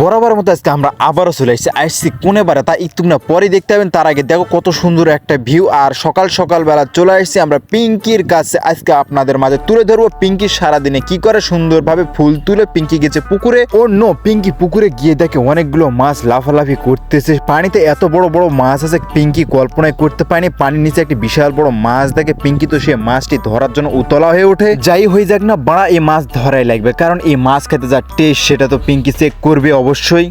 বরাবর মতো আজকে আমরা আবারও চলে আসছি কোনেবারে, তা একটু না পরে দেখতে পাবেন। তার আগে দেখো কত সুন্দর একটা ভিউ। আর সকাল বেলা চলে আসছি আমরা পিঙ্কির কাছে। আজকে আপনাদের মাঝে তুলে ধরবো পিঙ্কি সারাদিনে কি করে সুন্দরভাবে ফুল তুলে। পিঙ্কি গেছে পুকুরে, ও নো, পিঙ্কি পুকুরে গিয়ে দেখে অনেকগুলো মাছ লাফালাফি করতেছে। পানিতে এত বড় বড় মাছ আছে পিঙ্কি কল্পনায় করতে পারেনি। পানির নিচে একটি বিশাল বড় মাছ দেখে পিঙ্কি তো সে মাছটি ধরার জন্য উতলা হয়ে ওঠে। যাই হয়ে যাক না বাড়া, এই মাছ ধরাই লাগবে, কারণ এই মাছ খেতে যা টেস্ট সেটা তো পিঙ্কি চেক করবে অবশ্যই।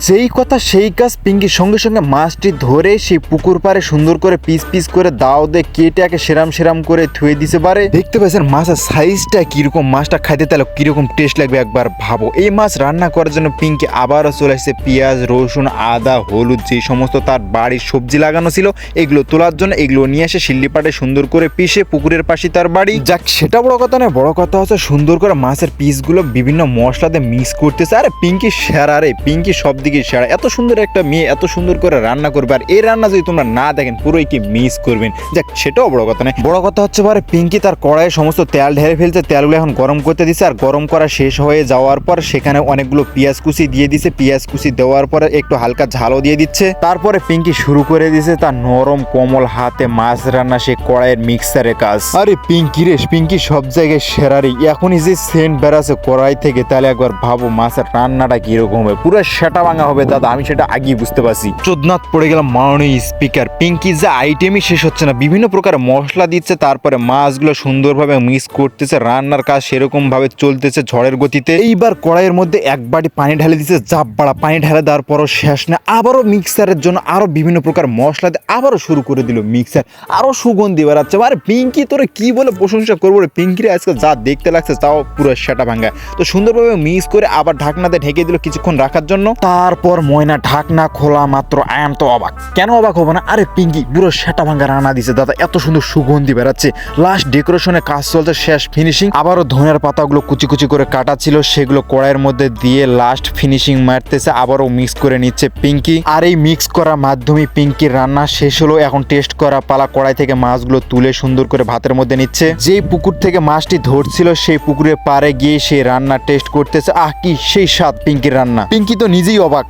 যেই কথা সেই কাজ। পিঙ্কি সঙ্গে সঙ্গে মাছটি ধরে সেই পুকুর পারে সুন্দর করে পিস পিস করে দাও দিয়ে কেটে একে সেরাম করে ধুয়ে দিতে পারে। দেখতে পাচ্ছেন মাছের সাইজটা কিরকম, মাছটা খাইতে তাহলে কিরকম টেস্ট লাগবে একবার ভাবো। এই মাছ রান্না করার জন্য পিঙ্কি আবারও চলে আসছে পেঁয়াজ, রসুন, আদা, হলুদ, যে সমস্ত তার বাড়ির সবজি লাগানো ছিল এগুলো তোলার জন্য। এগুলো নিয়ে এসে শিল্লিপাটে সুন্দর করে পিষে পুকুরের পাশে তার বাড়ি। যাক, সেটা বড় কথা নয়, বড় কথা হচ্ছে সুন্দর করে মাছের পিসগুলো বিভিন্ন মশলাতে মিক্স করতেছে। আরে পিঙ্কি সেরা রে, পিঙ্কি সব দিকে সেরা। এত সুন্দর একটা মেয়ে এত সুন্দর করে রান্না করবে, আর এই রান্না যদি তোমরা না দেখেন পুরোই কি মিস করবেন। যাক, সেটাও বড় কথা নয়, বড় কথা হচ্ছে বারে পিঙ্কি তার কড়াইয়ে সমস্ত তেল ঢেলে ফেলছে। তেলগুলো এখন গরম করতে দিছে, আর গরম করা শেষ হয়ে যাওয়ার পর সেখানে অনেকগুলো পেঁয়াজ কুচি দিয়ে দিছে। পেঁয়াজ কুচি দেওয়ার পরে একটু হালকা ঝালও দিয়ে দিচ্ছে। তারপরে পিঙ্কি শুরু করে দিছে তার নরম কোমল হাতে মাছ রান্না সে কড়াইয়ের মিক্সারের কাজ। আরে পিঙ্কি রে, পিঙ্কি সব জায়গায় সেরারি। এখনই যে সেন্ট বেরাছে কড়াই থেকে, তাহলে একবার ভাবো মাছের রান্নাটা কিরকম হবে। পুরো সেটা ভাঙা হবে দাদা, আমি সেটা আগেই বুঝতে পারছি। চোদনাথ পড়ে গেলাম মাননীয় স্পিকার। পিঙ্কি যে আইটেমই শেষ হচ্ছে না, বিভিন্ন প্রকার মশলা দিচ্ছে, তারপরে মাছগুলো সুন্দরভাবে মিক্স করতেছে। রান্নার কাজ সেরকম ভাবে চলতেছে ঝড়ের গতিতে। এইবার কড়াইয়ের মধ্যে এক বাটি পানি ঢালে দিচ্ছে, জাপ বাড়া পানি ঢালে দেওয়ার পরও শেষ না, আবারও মিক্সারের জন্য আরো বিভিন্ন প্রকার মশলা দিয়ে আবারও শুরু করে দিল মিক্সার। আরো সুগন্ধি বেড়াচ্ছে। আরে পিঙ্কি তোরে কি বলে প্রশংসা করবো রে, পিঙ্কিরে আজকে যা দেখতে লাগছে তাও পুরো সেটা ভাঙা। তো সুন্দরভাবে মিক্স করে আবার ঢাকনাতে ঢেকে দিল কিছুক্ষণ রাখার জন্য। তারপর ময়না ঢাকনা খোলা মাত্র আয়াম তো অবাক। কেন অবাক হবো না? আরে পিঙ্কি পুরো সেটা ভাঙা রান্না দিছে দাদা, এত সুন্দর সুগন্ধি বেড়াচ্ছে। লাস্ট ডেকোরেশনের কাজ চলছে, শেষ ফিনিশিং। আবারও ধনের পাতাগুলো কুচি কুচি করে কাটা ছিল সেগুলো কড়াইয়ের মধ্যে দিয়ে লাস্ট ফিনিশিং মারতেছে। আবারও মিক্স করে নিচ্ছে পিঙ্কি। আর এই মিক্স করার মাধ্যমে পিঙ্কির রান্না শেষ হলো। এখন টেস্ট করা পালা। কড়াই থেকে মাছগুলো তুলে সুন্দর করে ভাতের মধ্যে নিচ্ছে। যেই পুকুর থেকে মাছটি ধরছিল সেই পুকুরের পাড়ে গিয়ে সেই রান্না টেস্ট করতেছে। আহ, কি সেই স্বাদ পিঙ্কির রান্না। পিঙ্কি তো নিজেই অবাক।